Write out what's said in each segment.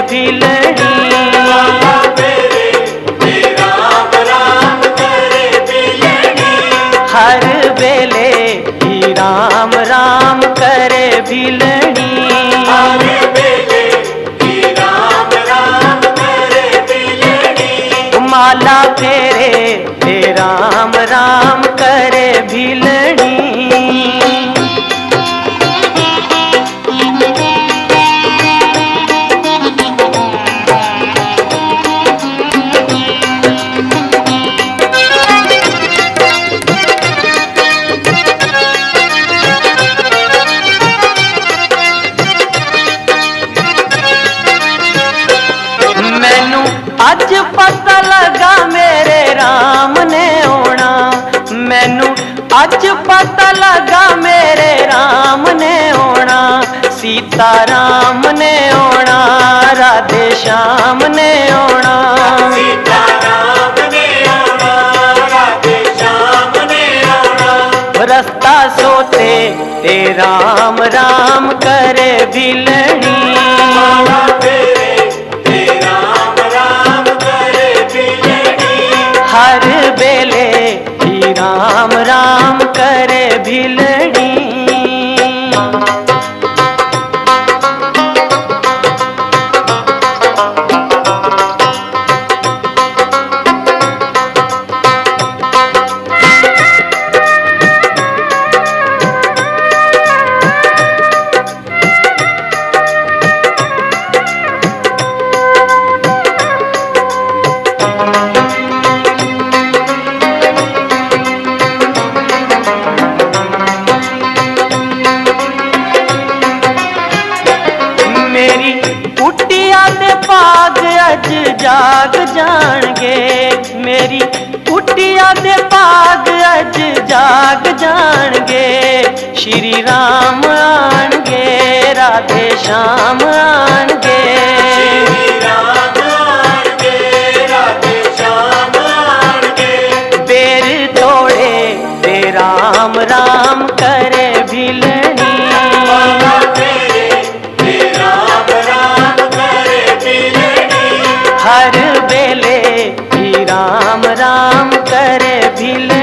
भिलनी। माला फेरे ते राम राम करे भिलनी। हर बेले ही राम राम करे भिलनी। हर बेले ही राम राम करे भिलनी। माला फेरे ते राम राम करे भिलनी। मैनू अज पता लगा मेरे राम ने आना। मैनू अज पता लगा मेरे राम ने आना। सीता राम ने आना, राधे श्याम ने आना। सीता राम ने आना, राधे श्याम ने आना। रस्ता सोते ते राम राम करे भिलनी। माला फेरे ते राम राम करे भिलनी। हर बेले ही राम राम करे भिलनी। मेरी कुटिया दे पाग अज जाग जाणगे। मेरी कुटिया दे पाग अज जाग जाणगे। श्री राम आणगे, राधे श्याम आणगे। श्री राम आणगे, राधे श्याम आणगे। बेर तोड़े ते राम राम करे भिलनी। माला फेरे ते राम राम करे भिलनी। हर बेले ही राम राम करे भिलनी।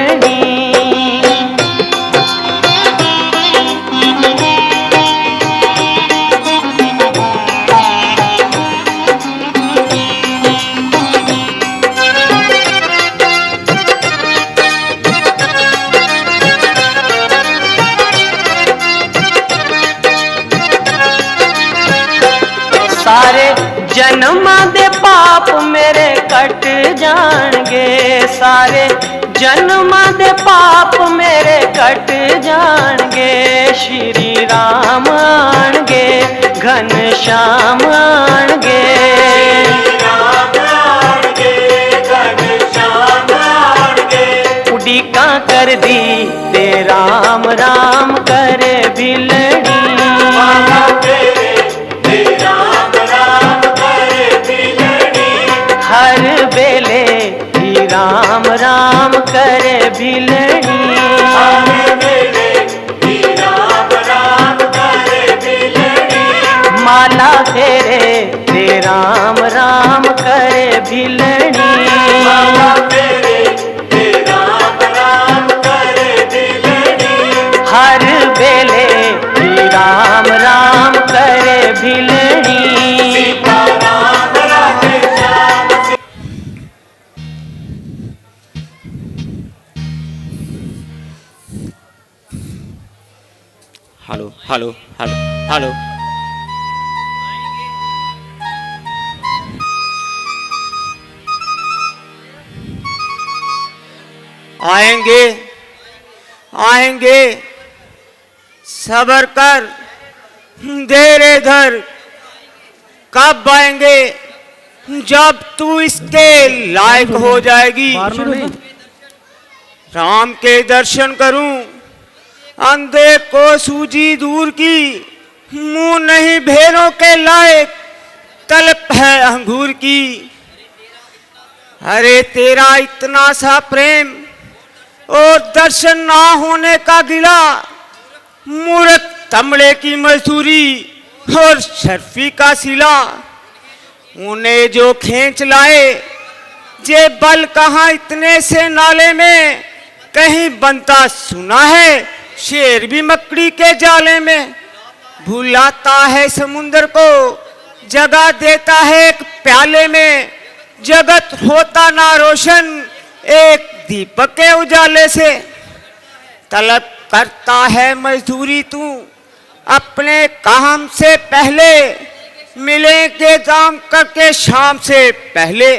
सारे जन्मां दे पाप मेरे कट जाणगे। सारे जन्मां दे पाप मेरे कट जाणगे। श्री राम आणगे, घन श्याम आणगे। श्री राम आणगे, घन श्याम आणगे। उड़ीकां कर दी ते राम राम करे भिलनी। माला फेरे ते राम राम करे भिलनी। हर बेले ही राम राम करे भिलनी। हर बेले ही राम राम करे भिलनी। माला फेरे ते राम राम करे भिलनी। माला फेरे ते राम राम करे भिलनी। हर बेले ही राम राम करे Bhilni. Sita Ram Radhe Shyam. Hello hello hello hello. आएंगे आएंगे, सबर कर, देर इधर। कब आएंगे? जब तू इसके लायक हो जाएगी। राम के दर्शन करूं, अंधे को सूजी दूर की। मुंह नहीं भेड़ों के लायक, तलब है अंगूर की। अरे तेरा इतना सा प्रेम और दर्शन ना होने का गिला, मूर्ख तमड़े की मजदूरी और शर्फी का सिला। उन्हें जो खींच लाए, जे बल कहाँ इतने से नाले में, कहीं बनता सुना है शेर भी मकड़ी के जाले में। भुलाता है समुंदर को, जगह देता है एक प्याले में, जगत होता ना रोशन एक दीपक के उजाले से। तलब करता है मजदूरी तू अपने काम से पहले, मिले के काम करके शाम से पहले।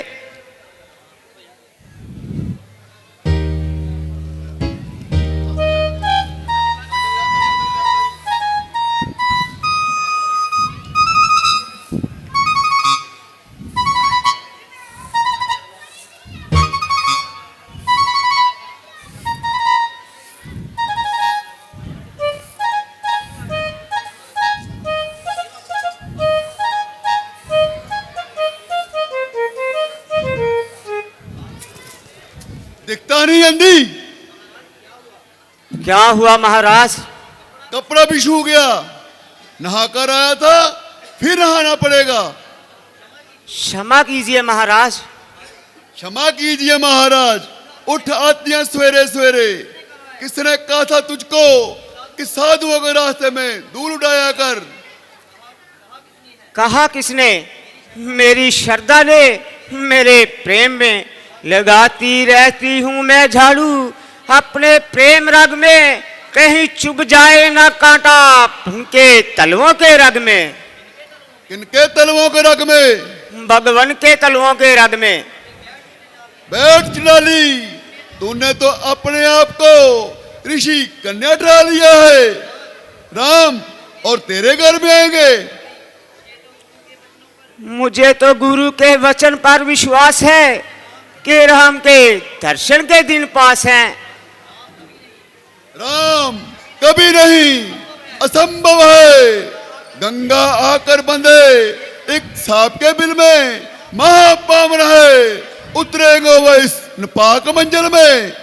दिखता नहीं अंधी। क्या हुआ महाराज? कपड़ा भी सूख गया, नहाकर आया था, फिर नहाना पड़ेगा। क्षमा कीजिए महाराज। क्षमा कीजिए महाराज। उठ आती हैं सवेरे सवेरे। किसने कहा था तुझको कि साधुओं के रास्ते में दूर उठाया कर? कहा किसने? मेरी श्रद्धा ने मेरे प्रेम में लगाती रहती हूँ मैं झाड़ू, अपने प्रेम रग में कहीं चुभ जाए ना कांटा उनके तलवों के रग में। किनके तलवों के रग में? भगवान के तलवों के रग में। बैठ चिड़ाली, तूने तो अपने आप को ऋषि कन्या ठहरा लिया है। राम और तेरे घर में आएंगे। मुझे तो गुरु के वचन पर विश्वास है कि राम के दर्शन के दिन पास हैं। राम कभी नहीं, असंभव है। गंगा आकर बंधे एक सांप के बिल में महापावन है, उतरेंगे वो इस नापाक मंजर में।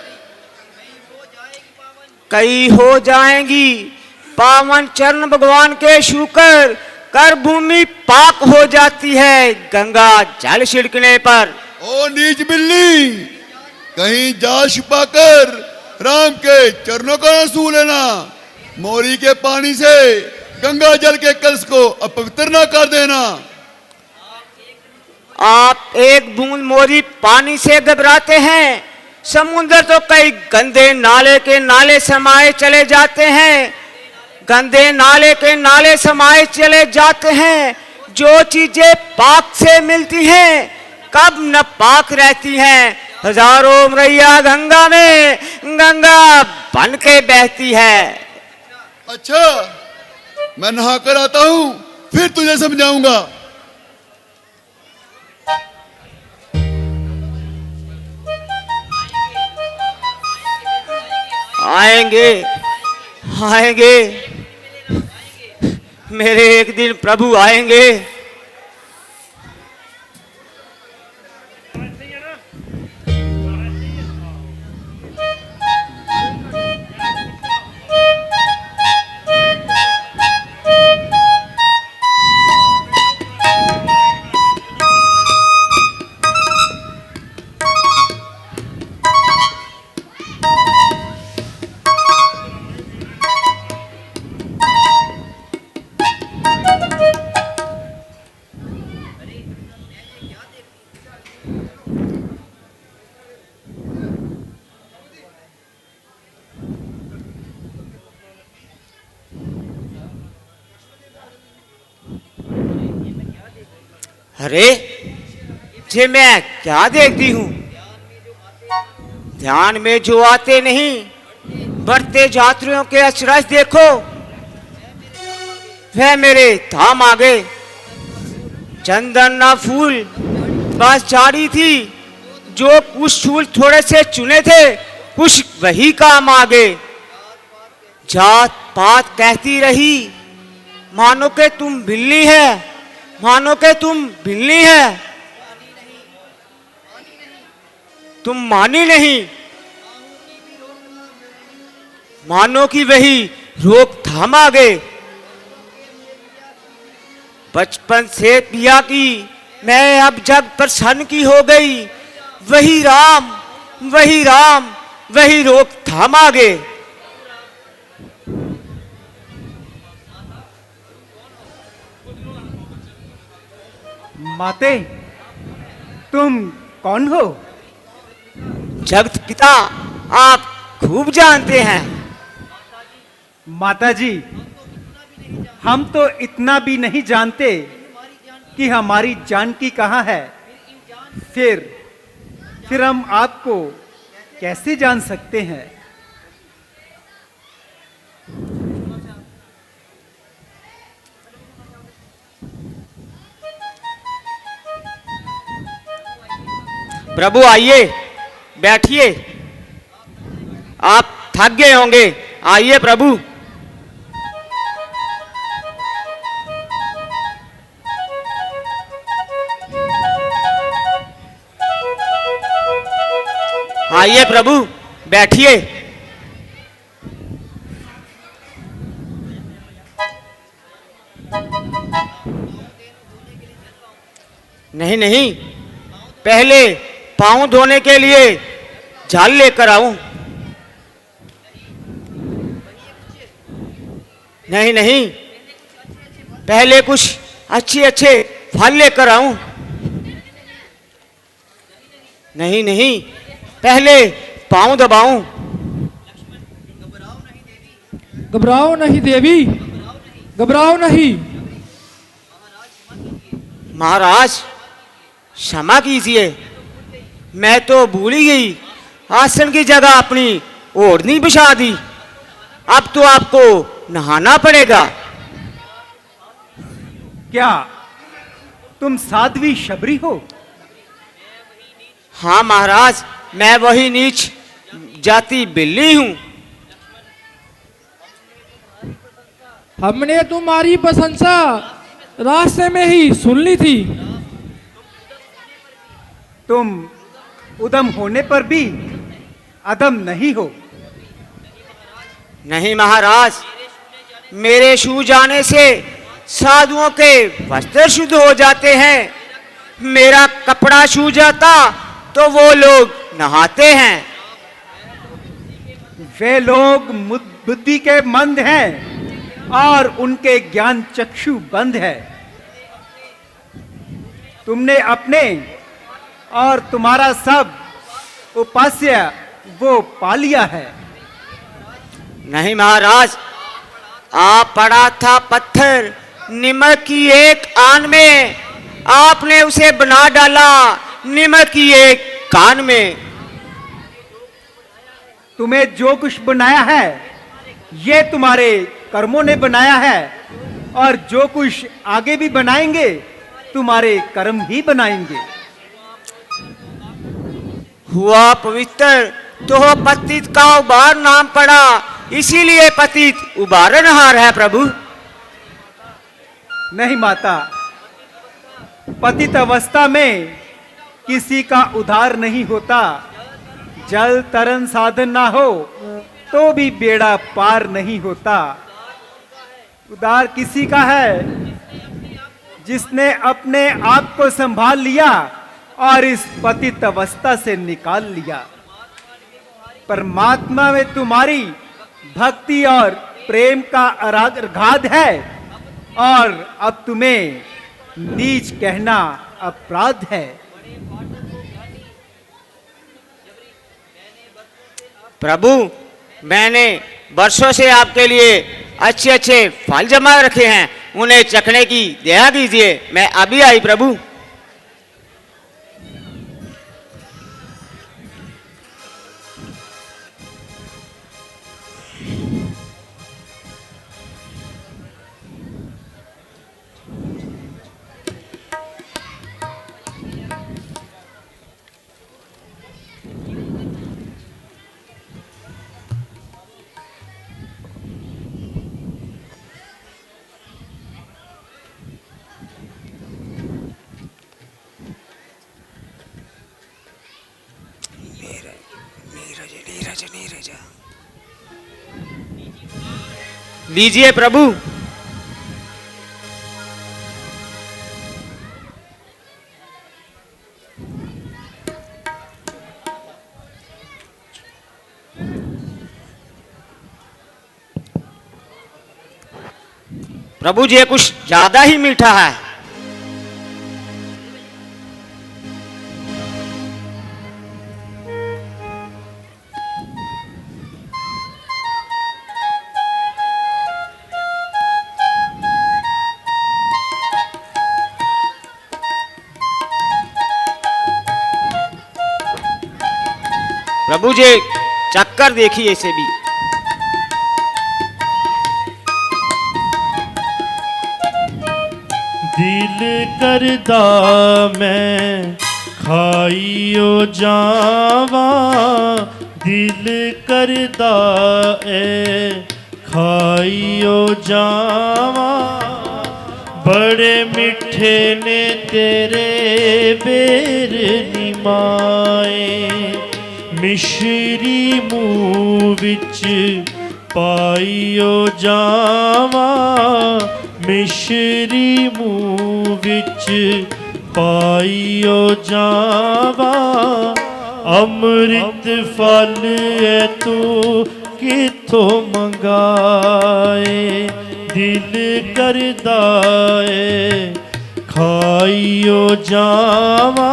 कई हो जाएंगी पावन चरण भगवान के छूकर, कर भूमि पाक हो जाती है गंगा जल छिड़कने पर। ओ नीच बिल्ली, कहीं जा छिपाकर राम के चरणों का न छू लेना। मोरी के पानी से गंगा जल के कलश को अपवित्र न कर देना। आप एक बूंद मोरी पानी से घबराते हैं, समुद्र तो कई गंदे नाले के नाले समाये चले जाते हैं। गंदे नाले के नाले समाये चले जाते हैं। जो चीजें पाक से मिलती हैं कब न पाक रहती हैं। हजारों मरैया गंगा में गंगा बन के बहती है। अच्छा, मैं नहा कर आता हूं, फिर तुझे समझाऊंगा। आएंगे आएंगे मेरे एक दिन प्रभु आएंगे। अरे जे मैं क्या देखती हूँ? ध्यान में जो आते नहीं, बढ़ते यात्रियों के अचरज देखो, वह मेरे धाम आ गए। चंदन ना फूल बस झाड़ी थी, जो कुछ फूल थोड़े से चुने थे, कुछ वही काम आ गए। जात पात कहती रही, मानो के तुम बिल्ली है, मानो के तुम बिल्ली है। तुम मानी नहीं, मानो कि वही रोकथाम आ गए। बचपन से पिया की मैं अब जग प्रसन्न की हो गई। वही राम, वही राम, वही रोकथाम आगे। माते, तुम कौन हो? जगत पिता आप खूब जानते हैं। माताजी, हम तो इतना भी नहीं जानते कि हमारी जानकी कहाँ है। फिर हम आपको कैसे जान सकते हैं? प्रभु आइए, बैठिए। आप थक गए होंगे, आइए प्रभु। आइए प्रभु, बैठिए। नहीं नहीं, पहले पांव धोने के लिए झाल लेकर आऊं। नहीं नहीं, पहले कुछ अच्छे अच्छे फल लेकर आऊं। नहीं नहीं, पहले पांव दबाऊं। घबराओ नहीं देवी, घबराओ नहीं। महाराज क्षमा कीजिए, मैं तो भूल ही गई। आसन की जगह अपनी ओढ़नी बिछा दी। अब तो आपको नहाना पड़ेगा। क्या तुम साध्वी शबरी हो? हाँ महाराज, मैं वही नीच जाति बिल्ली हूं। हमने तुम्हारी प्रशंसा रास्ते में ही सुन ली थी। तुम उदम होने पर भी अदम नहीं हो। नहीं महाराज, मेरे छू जाने से साधुओं के वस्त्र शुद्ध हो जाते हैं। मेरा कपड़ा छू जाता तो वो लोग नहाते हैं। वे लोग बुद्धि के मंद हैं और उनके ज्ञान चक्षु बंद है। तुमने अपने और तुम्हारा सब उपास्य वो पा लिया है। नहीं महाराज, आप पड़ा था पत्थर निमक की एक आन में, आपने उसे बना डाला निमक की एक कान में। तुम्हें जो कुछ बनाया है ये तुम्हारे कर्मों ने बनाया है, और जो कुछ आगे भी बनाएंगे तुम्हारे कर्म ही बनाएंगे। हुआ पवित्र तो पतित का उबार नाम पड़ा, इसीलिए पतित उबारनहार है प्रभु। नहीं माता, पतित अवस्था में किसी का उद्धार नहीं होता। जल तरन साधन ना हो तो भी बेड़ा पार नहीं होता। उद्धार किसी का है जिसने अपने आप को संभाल लिया और इस पतित अवस्था से निकाल लिया। परमात्मा में तुम्हारी भक्ति और प्रेम का अगाध है, और अब तुम्हें नीच कहना अपराध है। प्रभु, मैंने वर्षों से आपके लिए अच्छे अच्छे फल जमा रखे हैं, उन्हें चखने की दया कीजिए। मैं अभी आई प्रभु। लीजिए प्रभु। प्रभु जी ये कुछ ज्यादा ही मीठा है। प्रभु जी चक्कर देखिए इसे भी। दिल करदा मैं खाइयो जावा, दिल करदा ए खाइयो जावा। बड़े मिठे ने तेरे बेर निमाए, मिश्री मूँह विच पाइयो जावा, मिश्री मूँह विच पाइयो जावा। अमृत फल है तू किथों मंगाए, दिल करदा है खाइयो जावा।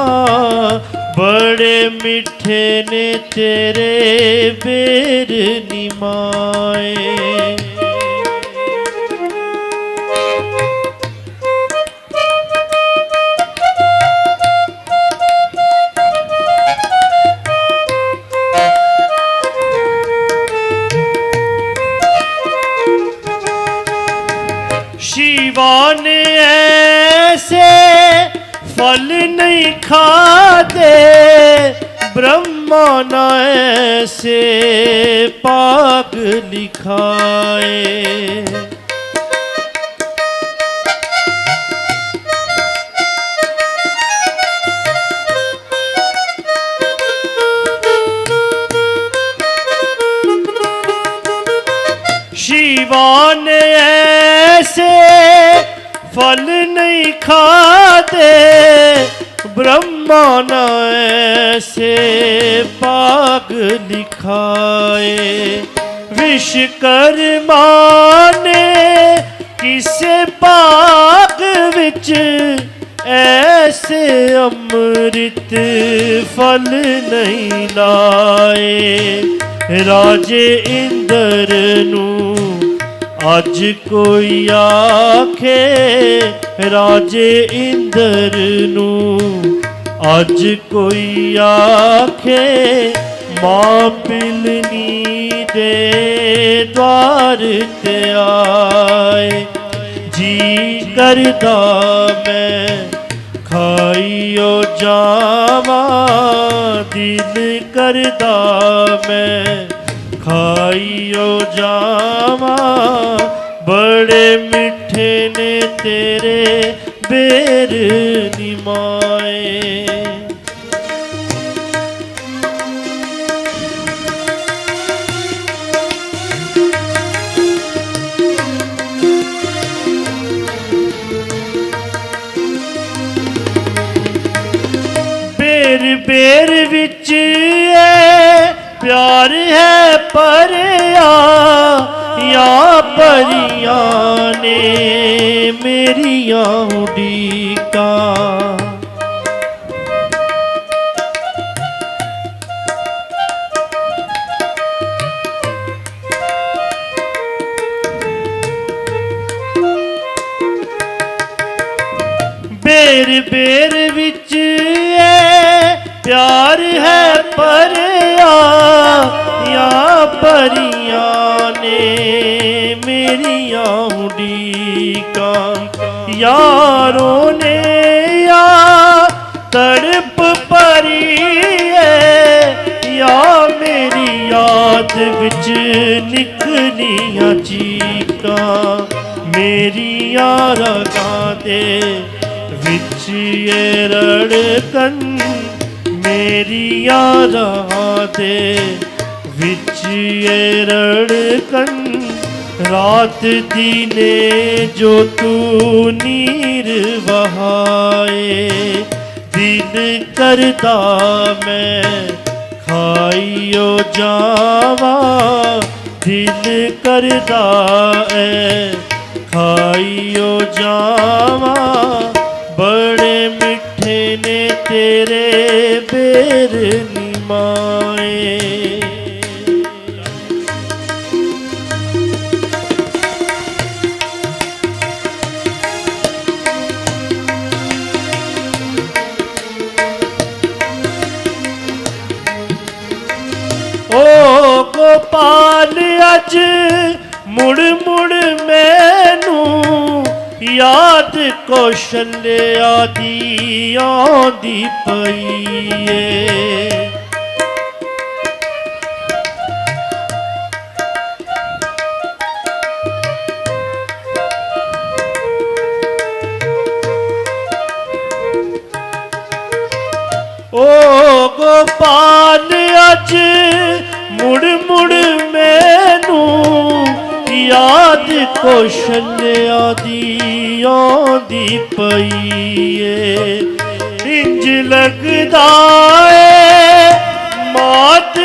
बड़े मिठे ने तेरे बेर निमाए। शिवान ऐसे फल नहीं खाते, ब्रह्मा न ऐसे पाग लिखाए। शिवान ऐसे फल नहीं खाते, ब्रह्मा न ऐसे पाग लिखाए। विश्वकर्मा ने किसे पाग विच ऐसे अमृत फल नहीं लाए। राजे इंद्र नू अज कोई आखे, राजे इंद्र नू अज कोई आखे। मां पिलनी दे द्वार ते आए, जी करदा मैं खाइयो जावा। दिल करदा मैं खाइयो जावा। बड़े मिठे ने तेरे बेर निमाए। बेर बेर विच प्यार है परिया, या परियां ने मेरियां उड़ीका। बेर बेर विच प्यार है परिया, या परियां ने मेरियां उड़ीका। यारों ने या तड़प परी है, या मेरी याद विच निकलियां चीका। मेरिया रगां दे विच ये रड़कन, मेरिया राह दे विच ये रड़कन। रात दीने जो तू नीर वहाए, दिल करदा मैं खाइयो जावा। दिल करदा है खा आइयो जावा बड़े मिठे ने तेरे बेर निमाए। ओ गोपाल अज मुड़ मुड़ मैनू याद कौशल्या दी आंदी पई ए। ओ गोपाल अज मुड़ मुड़ मैनू याद कौशल्या दी आंदी पई ए। इंज लगदा ए